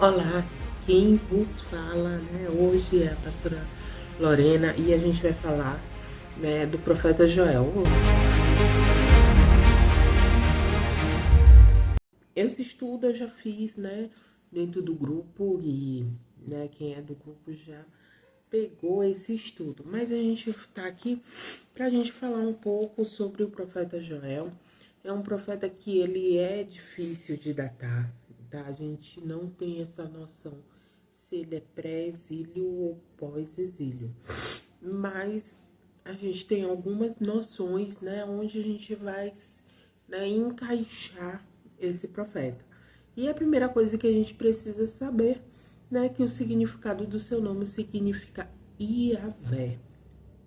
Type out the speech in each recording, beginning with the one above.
Olá, quem vos fala, né? Hoje é a pastora Lorena e a gente vai falar, né, do profeta Joel. Esse estudo eu já fiz, né, dentro do grupo e, né, quem é do grupo já pegou esse estudo. Mas a gente está aqui para a gente falar um pouco sobre o profeta Joel. É um profeta que ele é difícil de datar, tá? A gente não tem essa noção se ele é pré-exílio ou pós-exílio. Mas a gente tem algumas noções, né, onde a gente vai, né, encaixar esse profeta. E a primeira coisa que a gente precisa saber, né, que o significado do seu nome significa Iavé,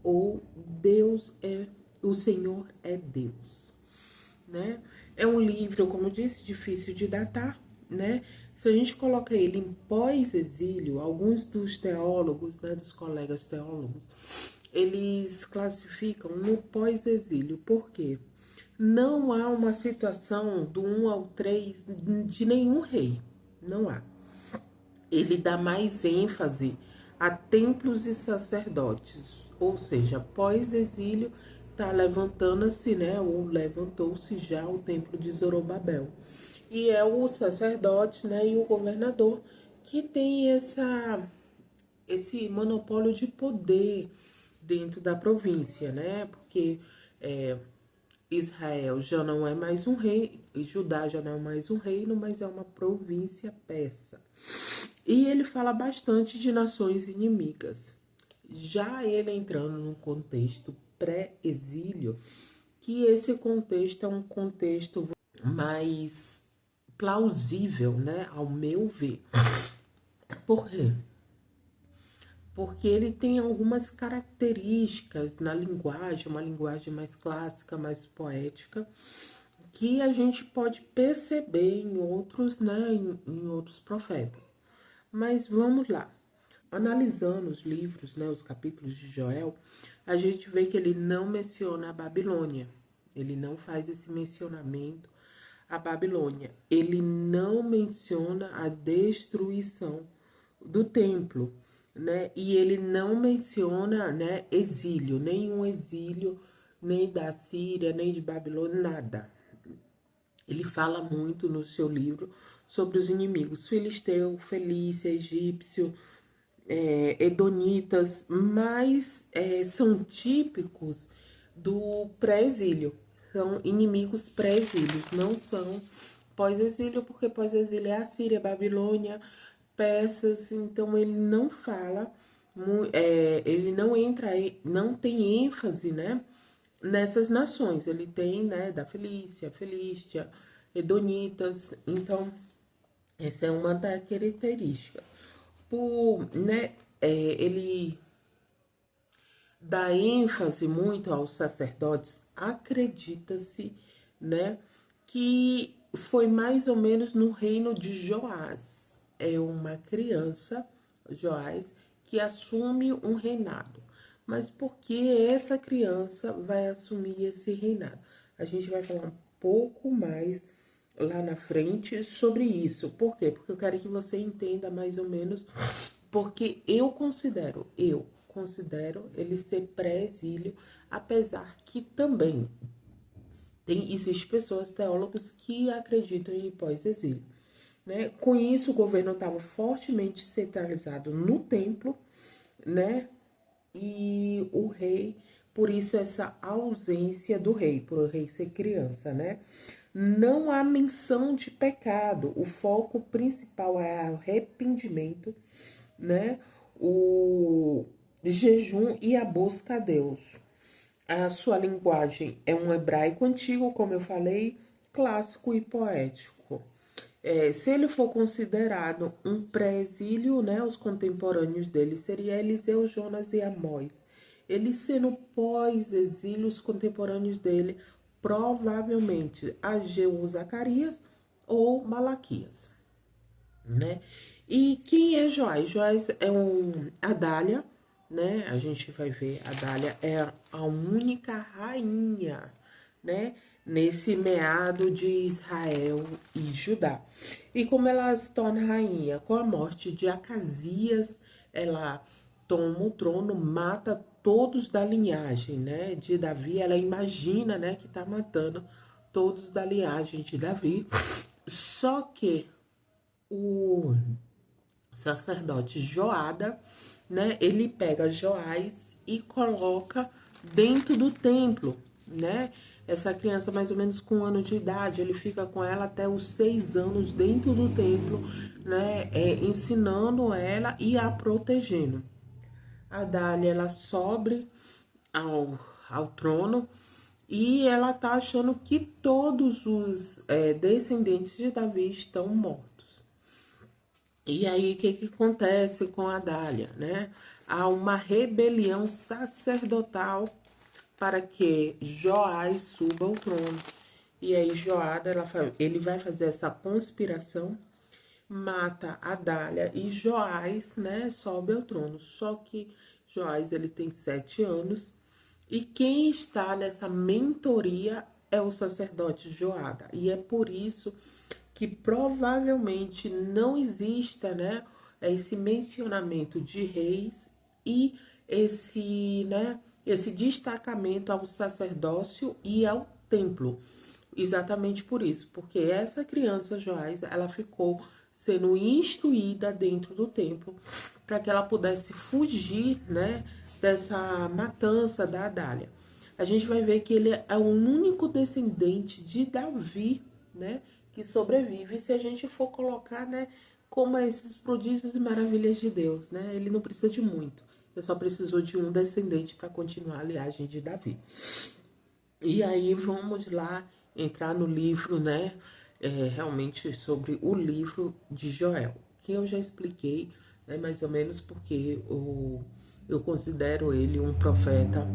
ou Deus é, o Senhor é Deus, né? É um livro, como disse, difícil de datar, né? Se a gente coloca ele em pós-exílio, alguns dos teólogos, né, dos colegas teólogos, eles classificam no pós-exílio. Por quê? Não há uma situação do 1 ao 3 de nenhum rei. Não há. Ele dá mais ênfase a templos e sacerdotes, ou seja, pós-exílio está levantando-se, né, ou levantou-se já o templo de Zorobabel. E é o sacerdote, né, e o governador que tem esse monopólio de poder dentro da província, né, porque Israel já não é mais um rei, Judá já não é mais um reino, mas é uma província persa. E ele fala bastante de nações inimigas. Já ele entrando num contexto pré-exílio, que esse contexto é um contexto mais plausível, né, ao meu ver. Por quê? Porque ele tem algumas características na linguagem, uma linguagem mais clássica, mais poética, que a gente pode perceber em outros, né, em outros profetas. Mas vamos lá. Analisando os livros, né, os capítulos de Joel, a gente vê que ele não menciona a Babilônia. Ele não faz esse mencionamento à Babilônia. Ele não menciona a destruição do templo, né? E ele não menciona, né, exílio, nenhum exílio, nem da Síria, nem de Babilônia, nada. Ele fala muito no seu livro sobre os inimigos filisteu, felícia, egípcio, edonitas, mas são típicos do pré-exílio. São inimigos pré-exílios, não são pós-exílio, porque pós-exílio é a Síria, Babilônia, persas, então ele não fala, ele não entra, não tem ênfase, né, nessas nações. Ele tem, né, da Filístia, edonitas, então essa é uma da característica. Né, ele dá ênfase muito aos sacerdotes, acredita-se, né, que foi mais ou menos no reino de Joás. É uma criança, Joás, que assume um reinado. Mas por que essa criança vai assumir esse reinado? A gente vai falar um pouco mais lá na frente sobre isso. Por quê? Porque eu quero que você entenda mais ou menos, porque eu considero ele ser pré-exílio, apesar que também existem pessoas, teólogos, que acreditam em pós-exílio, né? Com isso, o governo estava fortemente centralizado no templo, né? E o rei, por isso essa ausência do rei, por o rei ser criança, né? Não há menção de pecado, o foco principal é o arrependimento, né? O jejum e a busca a Deus. A sua linguagem é um hebraico antigo, como eu falei, clássico e poético. Se ele for considerado um pré-exílio, né, os contemporâneos dele seriam Eliseu, Jonas e Amós. Ele sendo pós-exílio, os contemporâneos dele, provavelmente Ageu, Zacarias ou Malaquias, né? E quem é Joás? Joás é Adália, né? A gente vai ver, Adália é a única rainha, né? Nesse meado de Israel e Judá. E como ela se torna rainha? Com a morte de Acasias, ela toma o trono, mata todos da linhagem, né, de Davi. Ela imagina, né, que tá matando todos da linhagem de Davi. Só que o sacerdote Joada, né, ele pega Joás e coloca dentro do templo, né? Essa criança, mais ou menos com 1 ano de idade, ele fica com ela até os 6 anos dentro do templo, né? Ensinando ela e a protegendo. A Dália, ela sobe ao trono e ela tá achando que todos os descendentes de Davi estão mortos. E aí, o que acontece com a Dália, né? Há uma rebelião sacerdotal para que Joás suba ao trono. E aí, Joada, ele vai fazer essa conspiração, mata a Dália e Joás, né, sobe ao trono. Só que Joás, ele tem 7 anos e quem está nessa mentoria é o sacerdote Joada. E é por isso que provavelmente não exista, né, esse mencionamento de reis e esse destacamento ao sacerdócio e ao templo. Exatamente por isso, porque essa criança Joás, ela ficou sendo instruída dentro do templo para que ela pudesse fugir, né, dessa matança da Adália. A gente vai ver que ele é o único descendente de Davi, né, que sobrevive. Se a gente for colocar, né, como esses prodígios e maravilhas de Deus, né, ele não precisa de muito. Ele só precisou de um descendente para continuar a linhagem de Davi. E aí vamos lá entrar no livro, né, realmente sobre o livro de Joel, que eu já expliquei, né, mais ou menos porque eu considero ele um profeta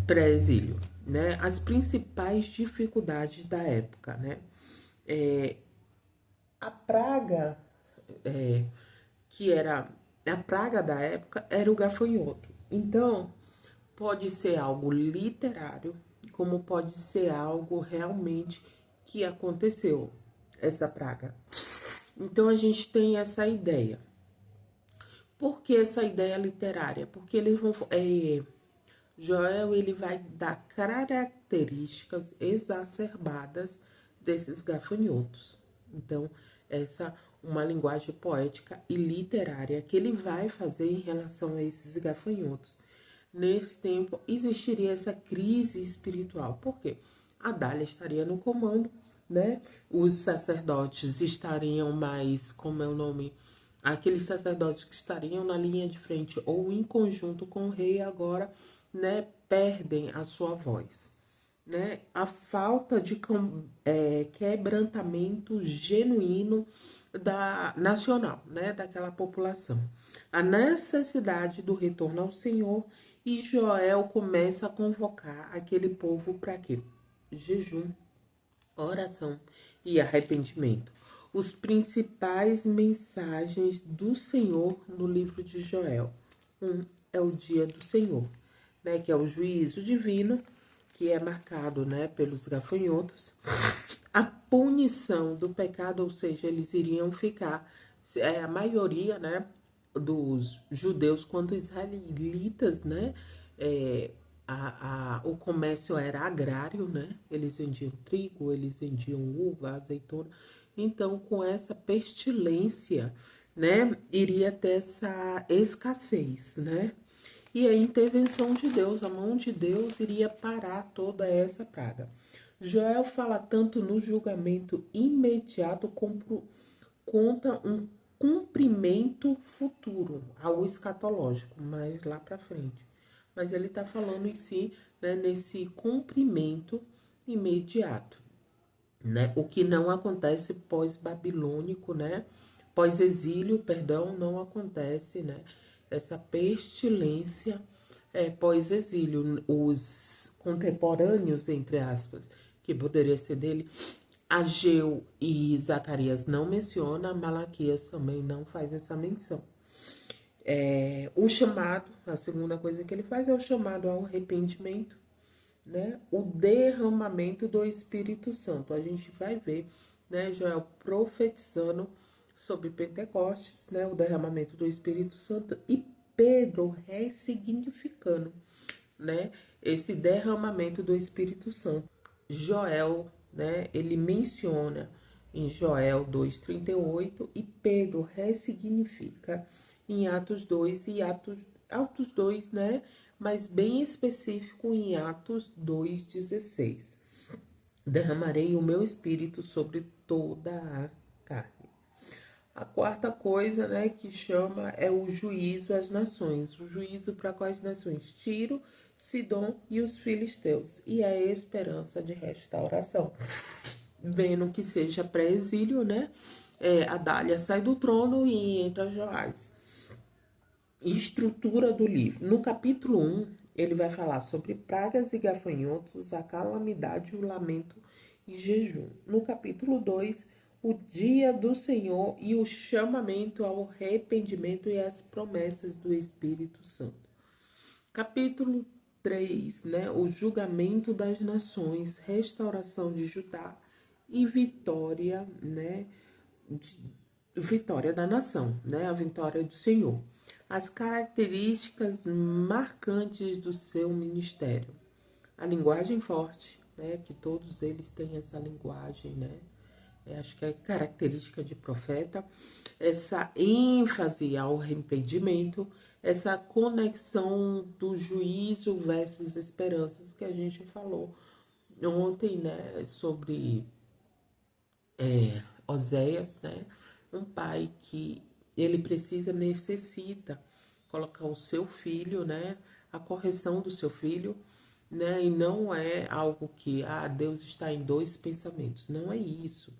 pré-exílio, né? As principais dificuldades da época, né? A praga que era a praga da época era o gafanhoto. Então, pode ser algo literário, como pode ser algo realmente que aconteceu, essa praga. Então, a gente tem essa ideia. Por que essa ideia literária? Porque eles vão... Joel, ele vai dar características exacerbadas desses gafanhotos. Então, essa uma linguagem poética e literária que ele vai fazer em relação a esses gafanhotos. Nesse tempo, existiria essa crise espiritual. Por quê? A Dália estaria no comando, né? Os sacerdotes estariam mais, como é o nome? Aqueles sacerdotes que estariam na linha de frente ou em conjunto com o rei agora, né, perdem a sua voz, né? A falta de quebrantamento genuíno nacional, né, daquela população. A necessidade do retorno ao Senhor e Joel começa a convocar aquele povo para quê? Jejum, oração e arrependimento. Os principais mensagens do Senhor no livro de Joel. É o dia do Senhor, né, que é o juízo divino, que é marcado, né, pelos gafanhotos. A punição do pecado, ou seja, eles iriam ficar, a maioria, né, dos judeus quanto israelitas, né, o comércio era agrário, né, eles vendiam trigo, eles vendiam uva, azeitona. Então, com essa pestilência, né, iria ter essa escassez, né, e a intervenção de Deus, a mão de Deus iria parar toda essa praga. Joel fala tanto no julgamento imediato como conta um cumprimento futuro, algo escatológico, mais lá para frente. Mas ele está falando em si, né, nesse cumprimento imediato, né? O que não acontece pós-babilônico, né? Pós-exílio, perdão, não acontece, né? Essa pestilência pós-exílio, os contemporâneos, entre aspas, que poderia ser dele, Ageu e Zacarias não menciona, Malaquias também não faz essa menção. O chamado, a segunda coisa que ele faz é o chamado ao arrependimento, né, o derramamento do Espírito Santo. A gente vai ver, né, Joel profetizando sobre Pentecostes, né, o derramamento do Espírito Santo, e Pedro ressignificando, né, esse derramamento do Espírito Santo. Joel, né, ele menciona em Joel 2:38 e Pedro ressignifica em Atos 2 e Atos 2, né, mas bem específico em Atos 2:16. Derramarei o meu espírito sobre toda a carne. A quarta coisa, né, que chama é o juízo às nações. O juízo para quais nações? Tiro, Sidom e os filisteus. E a esperança de restauração. Vendo que seja pré-exílio, né? Adália sai do trono e entra Joás. Estrutura do livro. No capítulo 1, ele vai falar sobre pragas e gafanhotos, a calamidade, o lamento e jejum. No capítulo 2, o dia do Senhor e o chamamento ao arrependimento e as promessas do Espírito Santo. Capítulo 3, né, o julgamento das nações, restauração de Judá e vitória, né, vitória da nação, né, a vitória do Senhor. As características marcantes do seu ministério. A linguagem forte, né, que todos eles têm essa linguagem, né, acho que é característica de profeta, essa ênfase ao arrependimento, essa conexão do juízo versus esperanças que a gente falou ontem, né, sobre Oséias, né, um pai que ele necessita colocar o seu filho, né, a correção do seu filho, né, e não é algo que, Deus está em dois pensamentos, não é isso.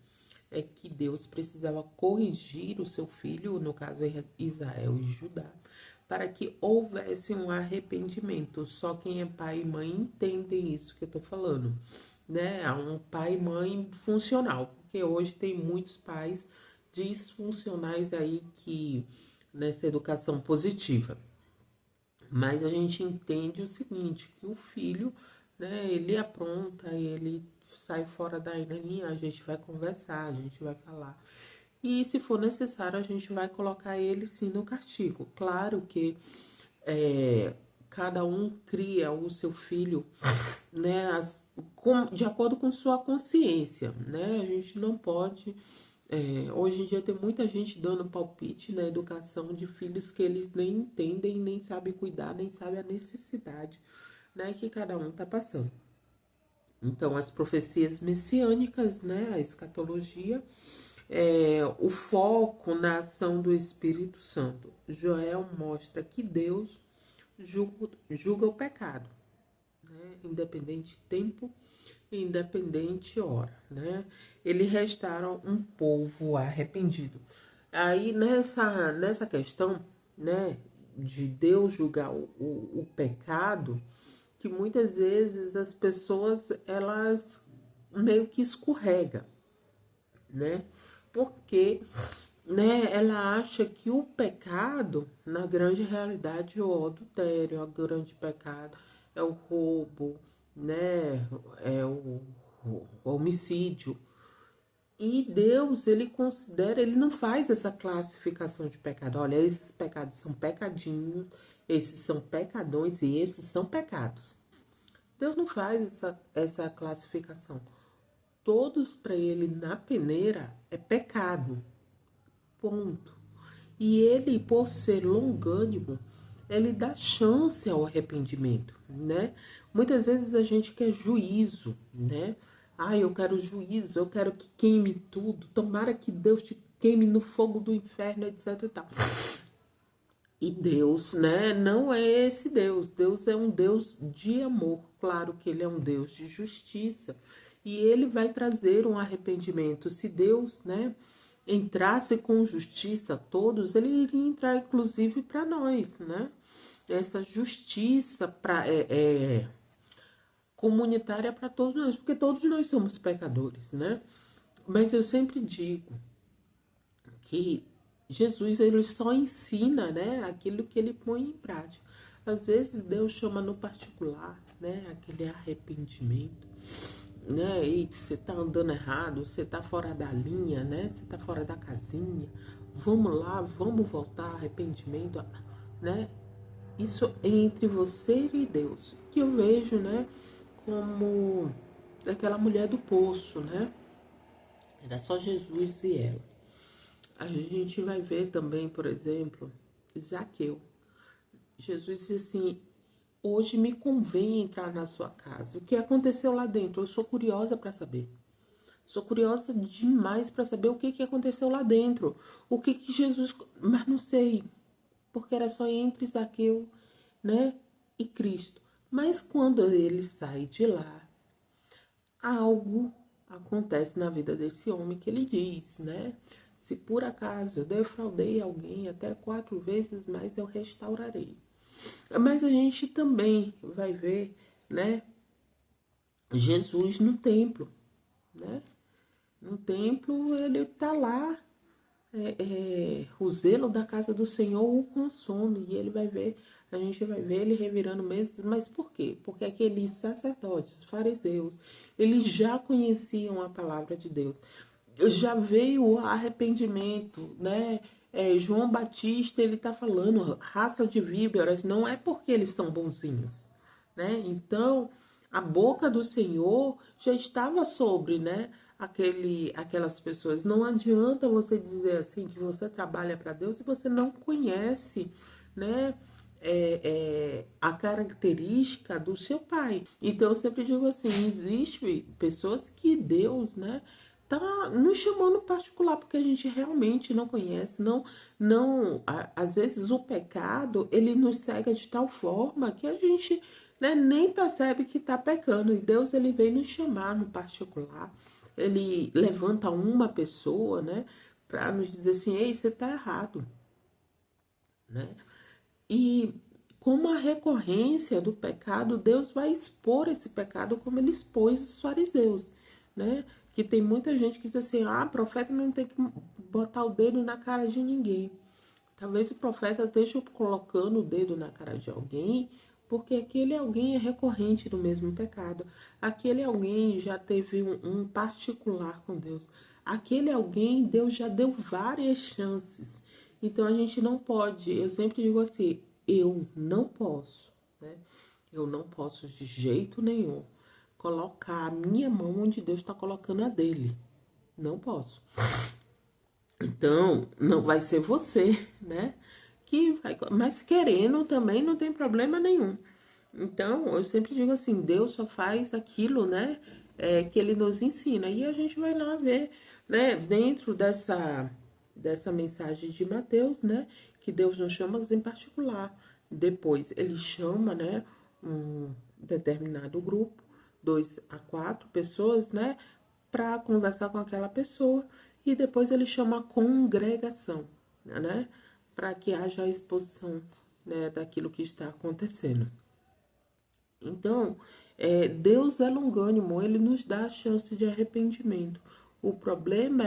É que Deus precisava corrigir o seu filho, no caso Israel e Judá, para que houvesse um arrependimento. Só quem é pai e mãe entendem isso que eu tô falando, né? Um pai e mãe funcional, porque hoje tem muitos pais disfuncionais aí que nessa educação positiva. Mas a gente entende o seguinte, que o filho, né, ele apronta, ele sai fora da linha, a gente vai conversar, a gente vai falar. E se for necessário, a gente vai colocar ele sim no castigo. Claro que cada um cria o seu filho, né, de acordo com sua consciência, né? A gente não pode. Hoje em dia tem muita gente dando palpite na educação de filhos que eles nem entendem, nem sabem cuidar, nem sabem a necessidade, né, que cada um está passando. Então, as profecias messiânicas, né, a escatologia, o foco na ação do Espírito Santo. Joel mostra que Deus julga o pecado, né, independente tempo, independente hora, né? Ele restaura um povo arrependido. Aí nessa questão, né, de Deus julgar o pecado, que muitas vezes as pessoas elas meio que escorrega, né? Porque, né, ela acha que o pecado, na grande realidade, é o adultério, o grande pecado é o roubo, né, é o homicídio. E Deus, ele considera, ele não faz essa classificação de pecado. Olha, esses pecados são pecadinhos, esses são pecadões e esses são pecados. Deus não faz essa classificação. Todos para ele na peneira é pecado. Ponto. E ele, por ser longânimo, ele dá chance ao arrependimento, né? Muitas vezes a gente quer juízo, né? Eu quero juízo, eu quero que queime tudo, tomara que Deus te queime no fogo do inferno, etc e tal. E Deus, né, não é esse Deus. Deus é um Deus de amor. Claro que ele é um Deus de justiça. E ele vai trazer um arrependimento. Se Deus, né, entrasse com justiça a todos, ele iria entrar inclusive para nós, né? Essa justiça comunitária para todos nós, porque todos nós somos pecadores, né? Mas eu sempre digo que Jesus ele só ensina, né, aquilo que ele põe em prática. Às vezes Deus chama no particular, né? Aquele arrependimento, né? E você tá andando errado, você tá fora da linha, né? Você tá fora da casinha. Vamos lá, vamos voltar, arrependimento, né? Isso é entre você e Deus, que eu vejo, né? Como aquela mulher do poço, né? Era só Jesus e ela. A gente vai ver também, por exemplo, Zaqueu. Jesus disse assim: hoje me convém entrar na sua casa. O que aconteceu lá dentro? Eu sou curiosa para saber. Sou curiosa demais para saber o que aconteceu lá dentro. O que Jesus. Mas não sei, porque era só entre Zaqueu, né, e Cristo. Mas quando ele sai de lá, algo acontece na vida desse homem que ele diz, né? Se por acaso eu defraudei alguém até 4 vezes mais, eu restaurarei. Mas a gente também vai ver, né, Jesus no templo, né? No templo ele tá lá, o zelo da casa do Senhor o consome, e ele vai ver, a gente vai ver ele revirando mesas, mas por quê? Porque aqueles sacerdotes, fariseus, eles já conheciam a palavra de Deus, já veio o arrependimento, né? João Batista, ele tá falando, raça de víboras, não é porque eles são bonzinhos, né? Então, a boca do Senhor já estava sobre, né? Aquelas pessoas. Não adianta você dizer assim que você trabalha para Deus se você não conhece, né? A característica do seu pai. Então eu sempre digo assim, existe pessoas que Deus, né, tá nos chamando particular porque a gente realmente não conhece, às vezes o pecado ele nos cega de tal forma que a gente, né, nem percebe que está pecando, e Deus ele vem nos chamar no particular, ele levanta uma pessoa, né, para nos dizer assim, ei, você está errado, né? E como a recorrência do pecado, Deus vai expor esse pecado como ele expôs os fariseus, né? Que tem muita gente que diz assim, profeta não tem que botar o dedo na cara de ninguém. Talvez o profeta esteja colocando o dedo na cara de alguém, porque aquele alguém é recorrente do mesmo pecado. Aquele alguém já teve um particular com Deus. Aquele alguém, Deus já deu várias chances. Então a gente não pode, eu sempre digo assim, eu não posso, né? Eu não posso de jeito nenhum colocar a minha mão onde Deus está colocando a dele. Não posso. Então, não vai ser você, né? Que vai, mas querendo também não tem problema nenhum. Então, eu sempre digo assim, Deus só faz aquilo, né? Que Ele nos ensina. E a gente vai lá ver, né? Dentro dessa mensagem de Mateus, né? Que Deus nos chama em particular. Depois, Ele chama, né? Um determinado grupo, 2 a 4 pessoas, né? Para conversar com aquela pessoa. E depois Ele chama a congregação, né? Para que haja a exposição, né? Daquilo que está acontecendo. Então, Deus é longânimo, Ele nos dá a chance de arrependimento. O problema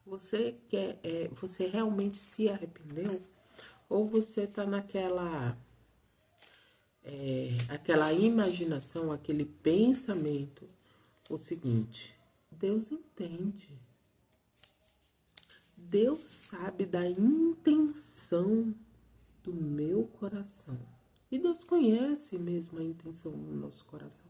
você realmente se arrependeu? Ou você está aquela imaginação, aquele pensamento, o seguinte, Deus entende. Deus sabe da intenção do meu coração. E Deus conhece mesmo a intenção do nosso coração.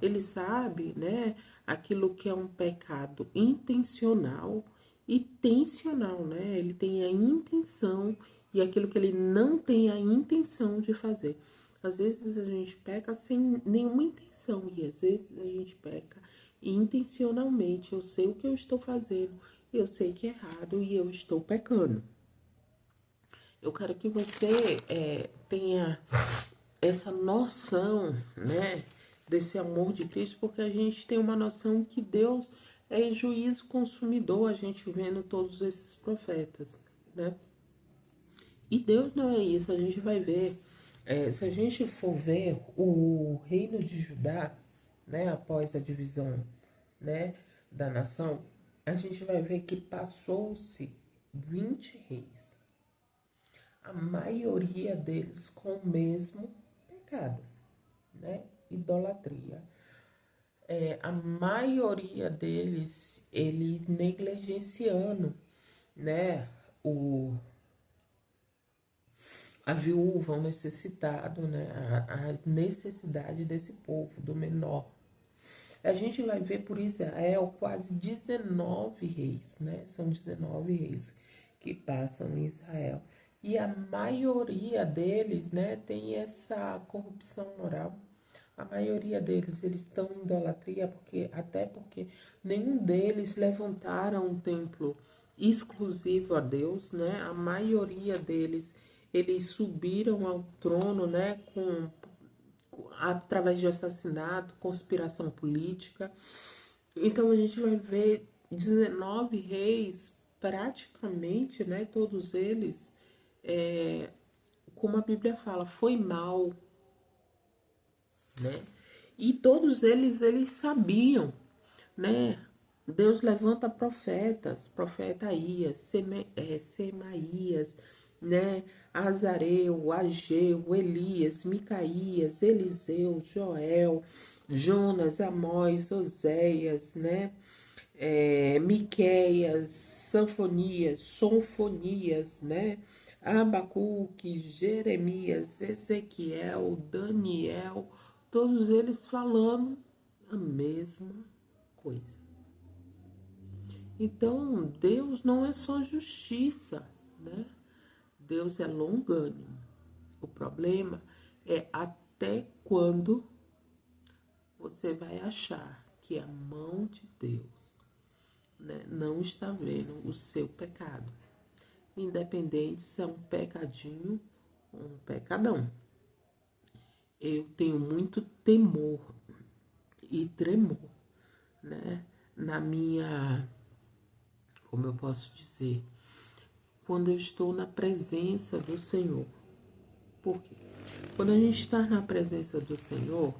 Ele sabe, né, aquilo que é um pecado intencional e tensional, né? Ele tem a intenção e aquilo que ele não tem a intenção de fazer. Às vezes a gente peca sem nenhuma intenção e às vezes a gente peca intencionalmente. Eu sei o que eu estou fazendo, eu sei que é errado e eu estou pecando. Eu quero que você tenha essa noção, né, desse amor de Cristo, porque a gente tem uma noção que Deus é juízo consumidor, a gente vendo todos esses profetas, né? E Deus não é isso, a gente vai ver, se a gente for ver o reino de Judá, né, após a divisão, né, da nação, a gente vai ver que passou-se 20 reis. A maioria deles com o mesmo pecado. né? Idolatria. A maioria deles, eles negligenciando, né? A viúva, o necessitado, né? A necessidade desse povo, do menor. A gente vai ver por Israel quase 19 reis, né? São 19 reis que passam em Israel. E a maioria deles, né, tem essa corrupção moral. A maioria deles, eles estão em idolatria, até porque nenhum deles levantaram um templo exclusivo a Deus, né? A maioria deles, eles subiram ao trono, né, através de assassinato, conspiração política. Então a gente vai ver 19 reis, praticamente, né, todos eles, como a Bíblia fala, foi mal, né? E todos eles sabiam, né? Deus levanta profetas, profeta Ias, Semaías, né? Azareu, Ageu, Elias, Micaías, Eliseu, Joel, Jonas, Amós, Oséias, né? Miqueias, Sonfonias, né? Abacuque, Jeremias, Ezequiel, Daniel, todos eles falando a mesma coisa. Então, Deus não é só justiça, né? Deus é longânimo. O problema é até quando você vai achar que a mão de Deus, né, não está vendo o seu pecado. Independente se é um pecadinho ou um pecadão. Eu tenho muito temor e tremor, né? Na minha, como eu posso dizer, quando eu estou na presença do Senhor. Por quê? Quando a gente está na presença do Senhor,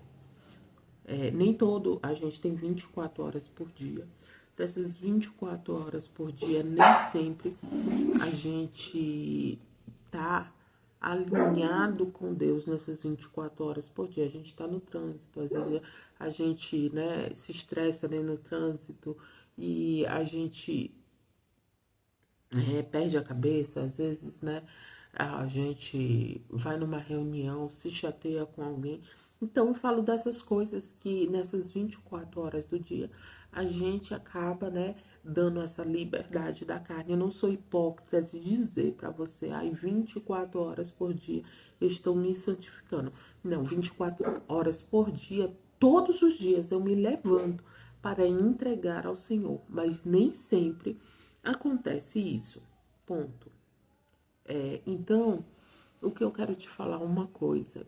nem todo, a gente tem 24 horas por dia. Dessas 24 horas por dia, nem sempre a gente tá alinhado com Deus nessas 24 horas por dia. A gente está no trânsito, às vezes a gente, né, se estressa dentro do trânsito e a gente perde a cabeça, às vezes, né, a gente vai numa reunião, se chateia com alguém. Então eu falo dessas coisas que nessas 24 horas do dia a gente acaba, né, dando essa liberdade da carne. Eu não sou hipócrita de dizer para você, 24 horas por dia eu estou me santificando. Não, 24 horas por dia, todos os dias eu me levanto para entregar ao Senhor, mas nem sempre acontece isso. Ponto. Então, o que eu quero te falar uma coisa.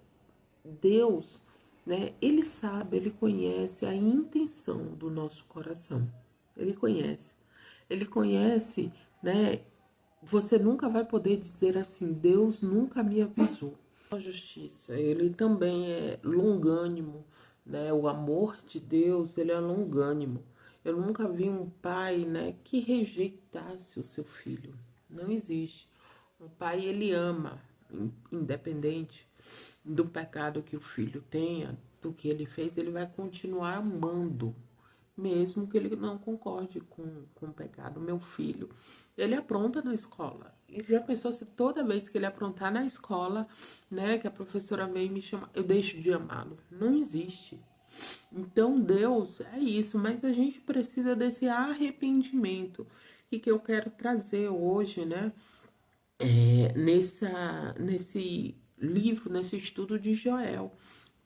Deus, né, ele sabe, ele conhece a intenção do nosso coração. Ele conhece. Ele conhece, né? Você nunca vai poder dizer assim, Deus nunca me avisou. A justiça, ele também é longânimo, né? O amor de Deus, ele é longânimo. Eu nunca vi um pai, né, que rejeitasse o seu filho. Não existe. O pai, ele ama, independente do pecado que o filho tenha, do que ele fez, ele vai continuar amando, mesmo que ele não concorde com o pecado. Meu filho, ele apronta na escola. E já pensou se toda vez que ele aprontar na escola, né, que a professora vem me chamar, eu deixo de amá-lo? Não existe. Então, Deus é isso, mas a gente precisa desse arrependimento. E que eu quero trazer hoje, né, nesse livro, nesse estudo de Joel,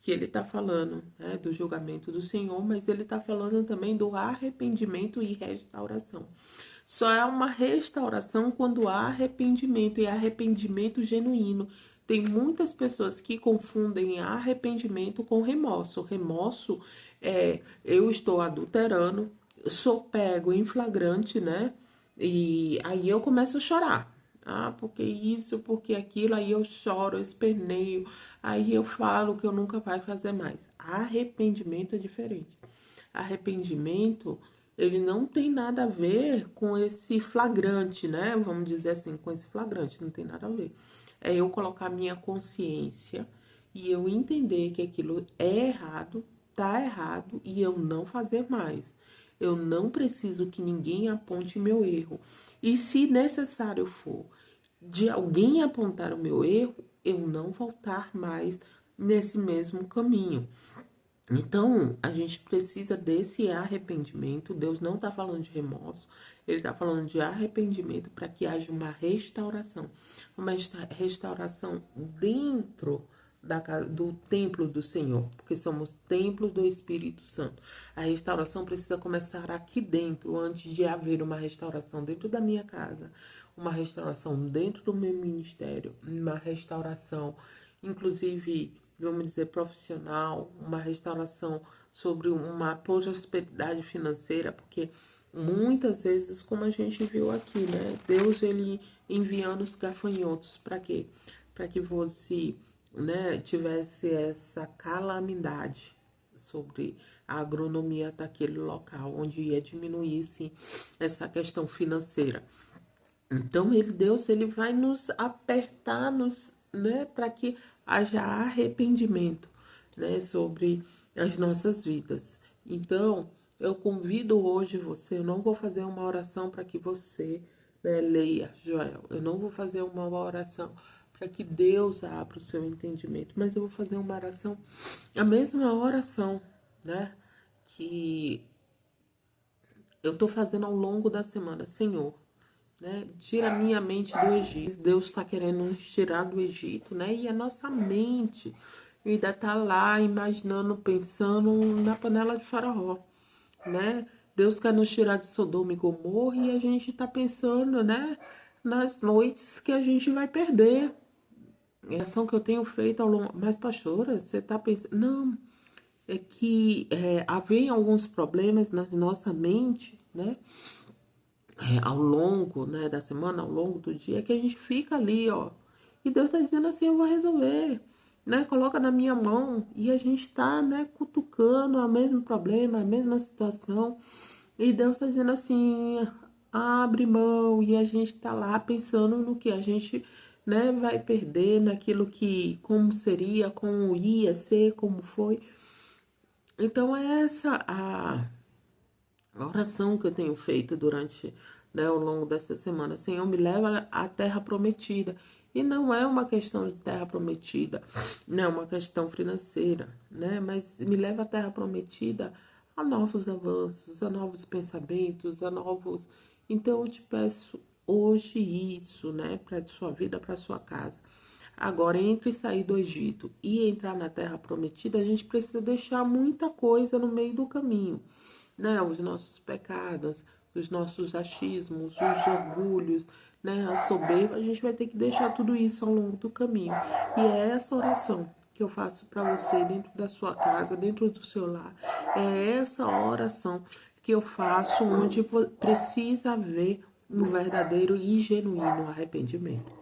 que ele está falando, né, do julgamento do Senhor, mas ele está falando também do arrependimento e restauração. Só é uma restauração quando há arrependimento, e arrependimento genuíno. Tem muitas pessoas que confundem arrependimento com remorso. Remorso é, eu estou adulterando, sou pego em flagrante, né? E aí eu começo a chorar. Porque isso, porque aquilo, aí eu choro, eu esperneio, aí eu falo que eu nunca vai fazer mais. Arrependimento é diferente. Arrependimento, ele não tem nada a ver com esse flagrante, né? Vamos dizer assim, com esse flagrante, não tem nada a ver. É eu colocar minha consciência e eu entender que aquilo é errado, tá errado, e eu não fazer mais. Eu não preciso que ninguém aponte meu erro. E se necessário for de alguém apontar o meu erro, eu não voltar mais nesse mesmo caminho. Então, a gente precisa desse arrependimento. Deus não está falando de remorso, ele está falando de arrependimento para que haja uma restauração dentro do templo do Senhor, porque somos templo do Espírito Santo. A restauração precisa começar aqui dentro, antes de haver uma restauração dentro da minha casa, uma restauração dentro do meu ministério, uma restauração, inclusive, vamos dizer, profissional, uma restauração sobre uma prosperidade financeira, porque muitas vezes, como a gente viu aqui, né, Deus, ele enviando os gafanhotos, para quê? Para que você, né, tivesse essa calamidade sobre a agronomia daquele local, onde ia diminuir, sim, essa questão financeira. Então, Deus, ele vai nos apertar, né, para que haja arrependimento, né, sobre as nossas vidas. Então, eu convido hoje você, eu não vou fazer uma oração para que você, né, leia, Joel. Eu não vou fazer uma oração para que Deus abra o seu entendimento, mas eu vou fazer uma oração, a mesma oração, né, que eu tô fazendo ao longo da semana. Senhor, né, tira a minha mente do Egito. Deus está querendo nos tirar do Egito, né? E a nossa mente ainda tá lá imaginando, pensando na panela de Faraó, né? Deus quer nos tirar de Sodoma e Gomorra e a gente tá pensando, né, nas noites que a gente vai perder. A ação que eu tenho feito ao longo... Mas, pastora, você tá pensando... Não, é que havem alguns problemas na nossa mente, né? Ao longo, né, da semana, ao longo do dia, que a gente fica ali, ó. E Deus tá dizendo assim, eu vou resolver, né? Coloca na minha mão. E a gente tá, né, cutucando o mesmo problema, a mesma situação. E Deus tá dizendo assim, abre mão. E a gente tá lá pensando no que a gente, né, vai perder, naquilo que, como seria, como ia ser, como foi. Então é essa a oração que eu tenho feito durante, né, ao longo dessa semana. Senhor, me leva à terra prometida. E não é uma questão de terra prometida, não é uma questão financeira, né? Mas me leva à terra prometida a novos avanços, a novos pensamentos, a novos... Então eu te peço hoje isso, né, para a sua vida, para a sua casa. Agora, entre sair do Egito e entrar na terra prometida, a gente precisa deixar muita coisa no meio do caminho, né? Os nossos pecados, os nossos achismos, os orgulhos, né? A soberba, a gente vai ter que deixar tudo isso ao longo do caminho. E é essa oração que eu faço para você dentro da sua casa, dentro do seu lar. É essa oração que eu faço onde precisa haver um verdadeiro e genuíno arrependimento.